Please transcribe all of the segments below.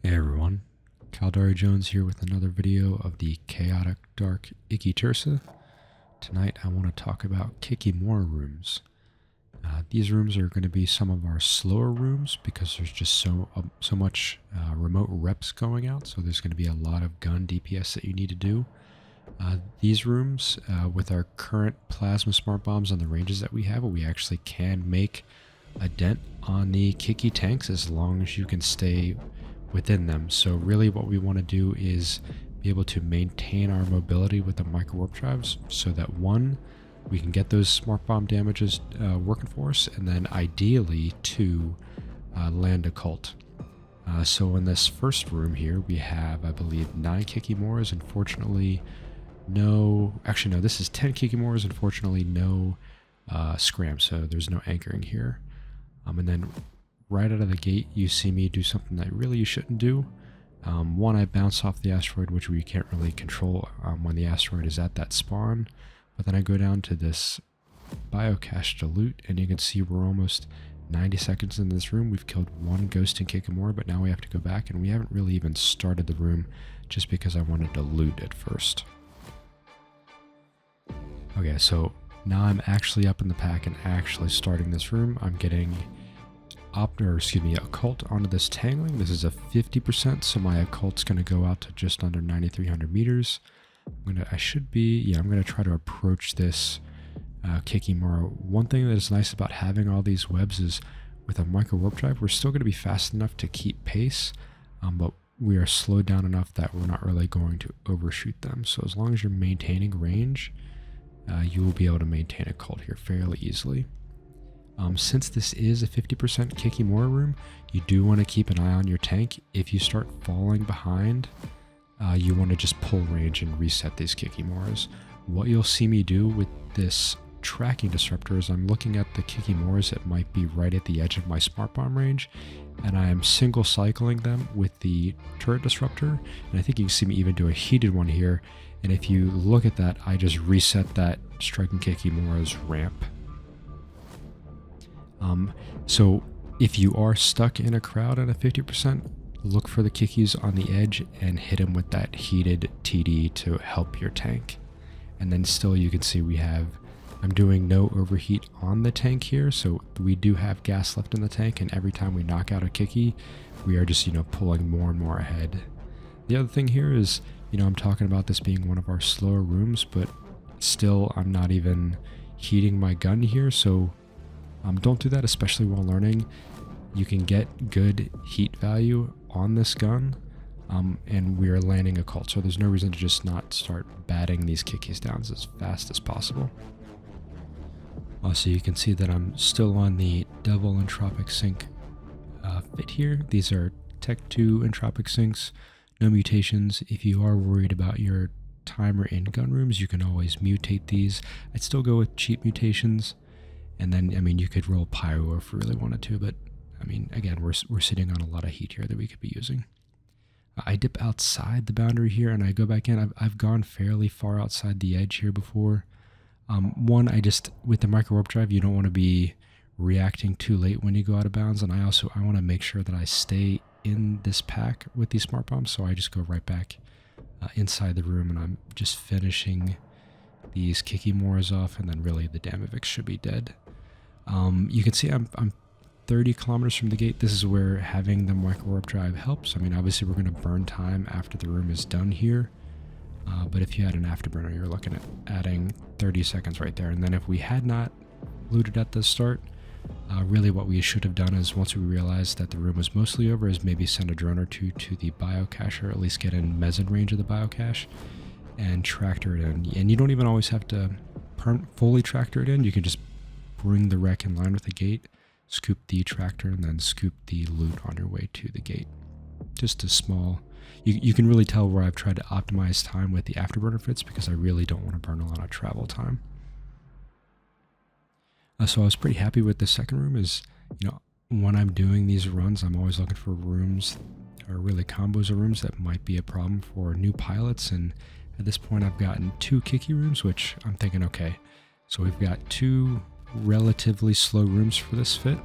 Hey everyone, Caldari Jones here with another video of the chaotic dark Ikitursa. Tonight I want to talk about Kikimora rooms. These rooms are going to be some of our slower rooms because there's just so much remote reps going out, so there's going to be a lot of gun DPS that you need to do. These rooms, with our current plasma smart bombs and the ranges that we have, we actually can make a dent on the Kiki tanks as long as you can stay within them. So really what we want to do is be able to maintain our mobility with the micro warp drives so that one, we can get those smart bomb damages working for us, and then ideally two, land a cult. So in this first room here we have, I believe, 9 Kikimoras. Unfortunately this is 10 Kikimoras. Unfortunately no scram, so there's no anchoring here. And then right out of the gate, you see me do something that really you shouldn't do. One, I bounce off the asteroid, which we can't really control when the asteroid is at that spawn. But then I go down to this biocache to loot, and you can see we're almost 90 seconds in this room. We've killed one ghost in Kikimora, but now we have to go back, and we haven't really even started the room just because I wanted to loot it first. Okay, so now I'm actually up in the pack and actually starting this room. I'm getting occult onto this tangling. This is a 50%, so my occult's going to go out to just under 9,300 meters. I'm going to try to approach this Kikimora. One thing that is nice about having all these webs is with a micro warp drive, we're still going to be fast enough to keep pace, but we are slowed down enough that we're not really going to overshoot them. So as long as you're maintaining range, you will be able to maintain a cult here fairly easily. Since this is a 50% Kikimora room, you do want to keep an eye on your tank. If you start falling behind, you want to just pull range and reset these Kikimoras. What you'll see me do with this tracking disruptor is I'm looking at the Kikimoras that might be right at the edge of my smart bomb range, and I am single cycling them with the turret disruptor. And I think you can see me even do a heated one here. And if you look at that, I just reset that striking Kikimora's ramp. So if you are stuck in a crowd at a 50%, look for the Kikis on the edge and hit them with that heated TD to help your tank. And then still you can see I'm doing no overheat on the tank here, so we do have gas left in the tank, and every time we knock out a Kiki, we are just, pulling more and more ahead. The other thing here is, I'm talking about this being one of our slower rooms, but still I'm not even heating my gun here, so don't do that, especially while learning. You can get good heat value on this gun, and we are landing a cult, so there's no reason to just not start batting these Kikis down as fast as possible. Also, you can see that I'm still on the double entropic sync fit here. These are Tech 2 entropic syncs, no mutations. If you are worried about your timer in gun rooms, you can always mutate these. I'd still go with cheap mutations. And then, you could roll Pyro if you really wanted to, but, again, we're sitting on a lot of heat here that we could be using. I dip outside the boundary here, and I go back in. I've gone fairly far outside the edge here before. With the micro warp drive, you don't want to be reacting too late when you go out of bounds, and I want to make sure that I stay in this pack with these smart bombs, so I just go right back inside the room, and I'm just finishing these Kikimoras off, and then really the Damavix should be dead. You can see I'm 30 kilometers from the gate. This is where having the micro warp drive helps. Obviously we're going to burn time after the room is done here, but if you had an afterburner, you're looking at adding 30 seconds right there. And then if we had not looted at the start, really what we should have done is, once we realized that the room was mostly over, is maybe send a drone or two to the biocache, or at least get in mezzanine range of the biocache and tractor it in. And you don't even always have to fully tractor it in. You can just bring the wreck in line with the gate, scoop the tractor, and then scoop the loot on your way to the gate. Just a small... You can really tell where I've tried to optimize time with the afterburner fits, because I really don't want to burn a lot of travel time. So I was pretty happy with the second room. When I'm doing these runs, I'm always looking for rooms, or really combos of rooms that might be a problem for new pilots, and at this point I've gotten 2 Kiki rooms, which I'm thinking, okay, so we've got 2 relatively slow rooms for this fit.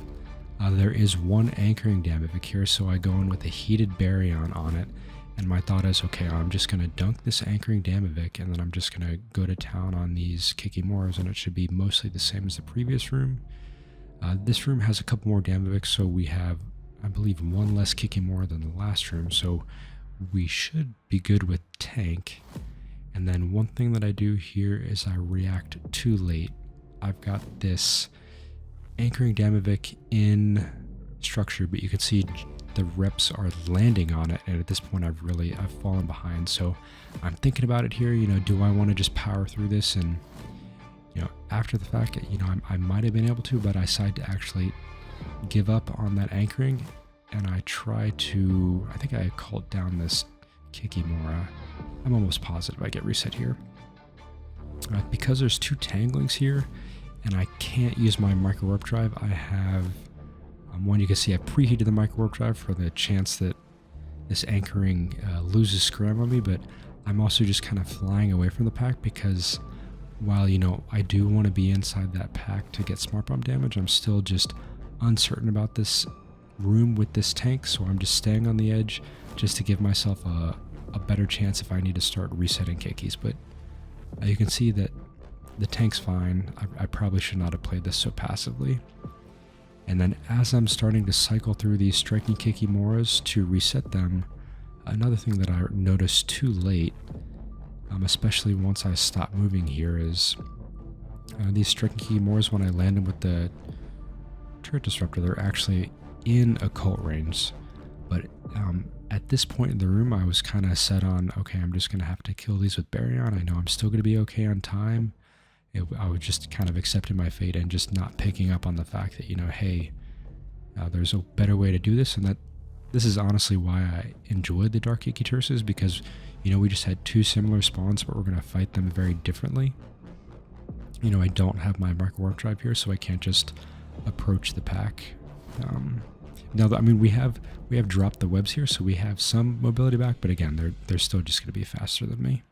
There is one anchoring Damavik here, so I go in with a heated Baryon on it, and my thought is, okay, I'm just going to dunk this anchoring Damavik, and then I'm just going to go to town on these Kikimoras, and it should be mostly the same as the previous room. This room has a couple more Damaviks, so we have, I believe, one less Kikimora than the last room, so we should be good with tank. And then one thing that I do here is I react too late. I've got this anchoring Damavik in structure, but you can see the reps are landing on it, and at this point I've fallen behind. So I'm thinking about it here, do I want to just power through this? And after the fact, I might have been able to, but I decided to actually give up on that anchoring, and I think I called down this Kikimora. I'm almost positive I get reset here. Because there's two tanglings here, and I can't use my micro warp drive, I have one. You can see I preheated the micro warp drive for the chance that this anchoring loses scram on me, but I'm also just kind of flying away from the pack because while, I do want to be inside that pack to get smart bomb damage, I'm still just uncertain about this room with this tank, so I'm just staying on the edge just to give myself a better chance if I need to start resetting Kikis. But you can see that the tank's fine. I probably should not have played this so passively. And then as I'm starting to cycle through these striking Kikimoras to reset them, another thing that I noticed too late, especially once I stop moving here, is these striking Kikimoras, when I land them with the turret disruptor, they're actually in occult range. But at this point in the room, I was kind of set on, okay, I'm just going to have to kill these with Baryon. I know I'm still going to be okay on time. I was just kind of accepting my fate and just not picking up on the fact that, hey, there's a better way to do this. And that this is honestly why I enjoyed the Dark Ikitursas, because, we just had two similar spawns, but we're going to fight them very differently. I don't have my micro warp drive here, so I can't just approach the pack. Now, we have dropped the webs here, so we have some mobility back, but again, they're still just going to be faster than me.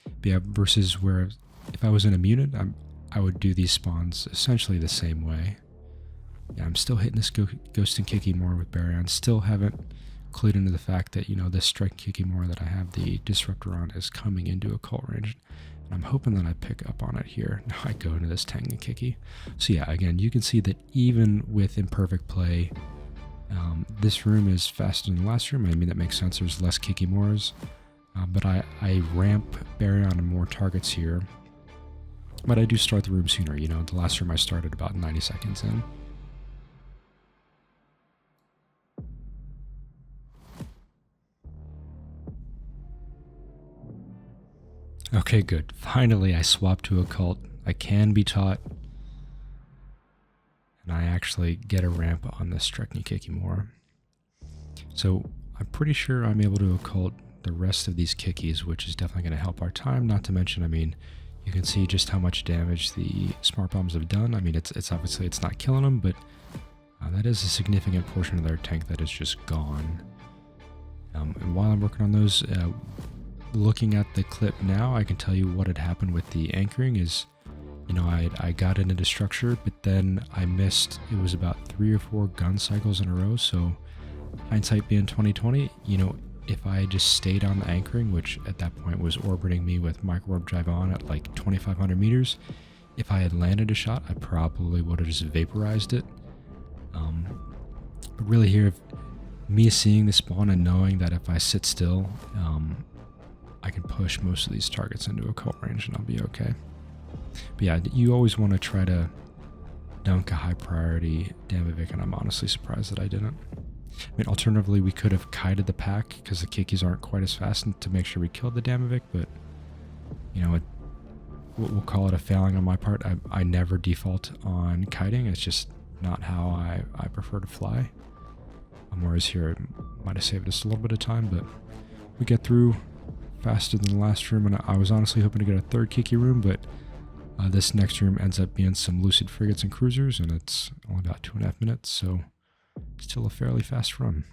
But yeah, versus where if I was in a mutant, I would do these spawns essentially the same way. Yeah, I'm still hitting this Ghost and Kikimora with Baryon. Still haven't clued into the fact that, this Strike Kikimora that I have the Disruptor on is coming into occult range. And I'm hoping that I pick up on it here. Now I go into this Tang and Kiki. So yeah, again, you can see that even with imperfect play, this room is faster than the last room. That makes sense. There's less Kikimoras. But I ramp Baryon on more targets here. But I do start the room sooner. The last room I started about 90 seconds in. Okay, good. Finally, I swapped to occult. I can be taught. And I actually get a ramp on this Strekny Kikimora. So I'm pretty sure I'm able to occult the rest of these Kikis, which is definitely going to help our time. Not to mention, you can see just how much damage the smart bombs have done. It's obviously it's not killing them, but that is a significant portion of their tank that is just gone. And while I'm working on those, looking at the clip now, I can tell you what had happened with the anchoring is, I got it into structure, but then I missed, it was about 3 or 4 gun cycles in a row. So hindsight being 2020, if I just stayed on the anchoring, which at that point was orbiting me with micro warp drive on at like 2,500 meters, if I had landed a shot, I probably would have just vaporized it. But really here, me seeing the spawn and knowing that if I sit still, I can push most of these targets into occult range and I'll be okay. But yeah, you always want to try to dunk a high priority Damavik, and I'm honestly surprised that I didn't. Alternatively, we could have kited the pack because the Kikis aren't quite as fast to make sure we killed the Damavik, but, we'll call it a failing on my part. I never default on kiting. It's just not how I prefer to fly. Whereas here, it might have saved us a little bit of time, but we get through faster than the last room, and I was honestly hoping to get a third Kiki room, but this next room ends up being some Lucid frigates and cruisers, and it's only about 2.5 minutes, so still a fairly fast run.